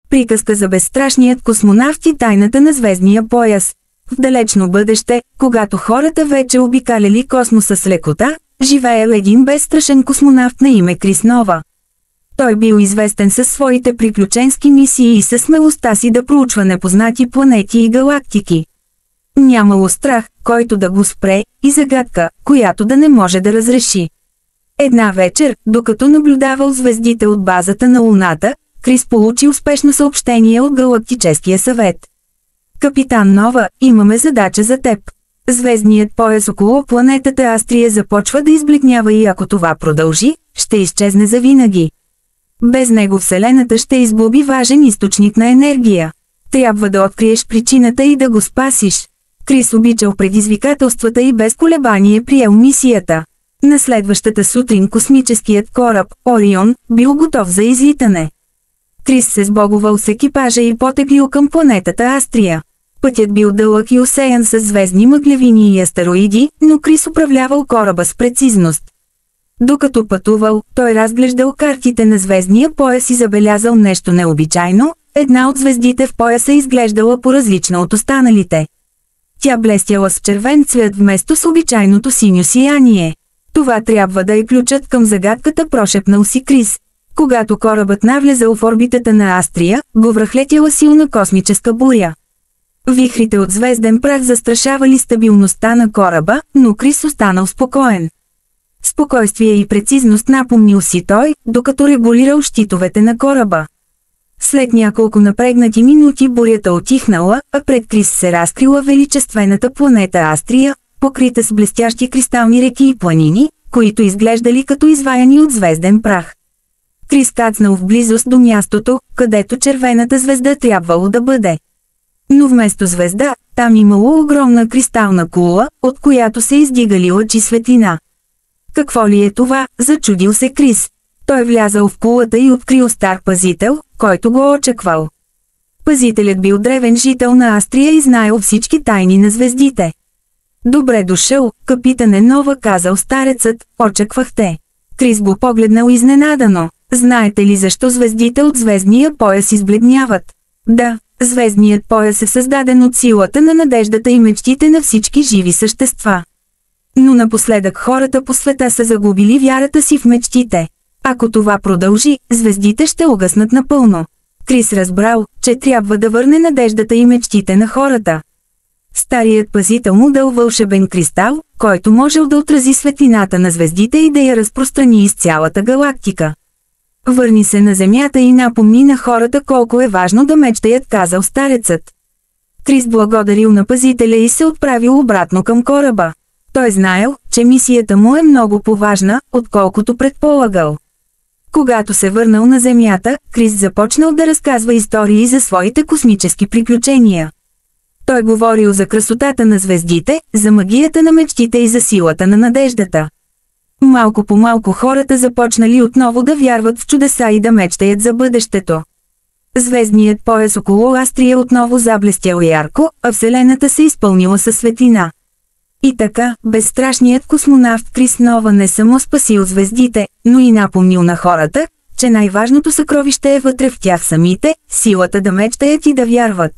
Приказка за безстрашният космонавт и тайната на звездния пояс. В далечно бъдеще, когато хората вече обикаляли космоса с лекота, живеел един безстрашен космонавт на име Крис Нова. Той бил известен със своите приключенски мисии и със смелостта си да проучва непознати планети и галактики. Нямало страх, който да го спре, и загадка, която да не може да разреши. Една вечер, докато наблюдавал звездите от базата на Луната, Крис получи успешно съобщение от Галактическия съвет. Капитан Нова, имаме задача за теб. Звездният пояс около планетата Астрия започва да избледнява и ако това продължи, ще изчезне завинаги. Без него Вселената ще изгуби важен източник на енергия. Трябва да откриеш причината и да го спасиш. Крис обичал предизвикателствата и без колебание приел мисията. На следващата сутрин космическият кораб, Орион, бил готов за излитане. Крис се сбогувал с екипажа и потеглил към планетата Астрия. Пътят бил дълъг и усеян с звездни мъглевини и астероиди, но Крис управлявал кораба с прецизност. Докато пътувал, той разглеждал картите на звездния пояс и забелязал нещо необичайно. Една от звездите в пояса изглеждала по-различна от останалите. Тя блестяла с червен цвят вместо с обичайното синьо сияние. Това трябва да е ключът към загадката, прошепнал си Крис. Когато корабът навлезал в орбитата на Астрия, го връхлетяла силна космическа буря. Вихрите от звезден прах застрашавали стабилността на кораба, но Крис останал спокоен. Спокойствие и прецизност, напомнил си той, докато регулирал щитовете на кораба. След няколко напрегнати минути бурята отихнала, а пред Крис се разкрила величествената планета Астрия, покрита с блестящи кристални реки и планини, които изглеждали като изваяни от звезден прах. Крис кацнал в близост до мястото, където червената звезда трябвало да бъде. Но вместо звезда, там имало огромна кристална кула, от която се издигали лъчи светлина. Какво ли е това, зачудил се Крис. Той влязал в кулата и открил стар пазител, който го очаквал. Пазителят бил древен жител на Астрия и знаел всички тайни на звездите. Добре дошъл, капитане Нова, казал старецът, очаквах те. Крис го погледнал изненадано. Знаете ли защо звездите от звездния пояс избледняват? Да, звездният пояс е създаден от силата на надеждата и мечтите на всички живи същества. Но напоследък хората по света са загубили вярата си в мечтите. Ако това продължи, звездите ще угаснат напълно. Крис разбрал, че трябва да върне надеждата и мечтите на хората. Старият пазител му дал вълшебен кристал, който можел да отрази светлината на звездите и да я разпространи из цялата галактика. Върни се на Земята и напомни на хората колко е важно да мечтаят, казал старецът. Крис благодарил на пазителя и се отправил обратно към кораба. Той знаел, че мисията му е много по-важна, отколкото предполагал. Когато се върнал на Земята, Крис започнал да разказва истории за своите космически приключения. Той говорил за красотата на звездите, за магията на мечтите и за силата на надеждата. Малко по малко хората започнали отново да вярват в чудеса и да мечтаят за бъдещето. Звездният пояс около Астрия отново заблестял ярко, а Вселената се изпълнила със светлина. И така, безстрашният космонавт Крис Нова не само спасил звездите, но и напомнил на хората, че най-важното съкровище е вътре в тях самите, силата да мечтаят и да вярват.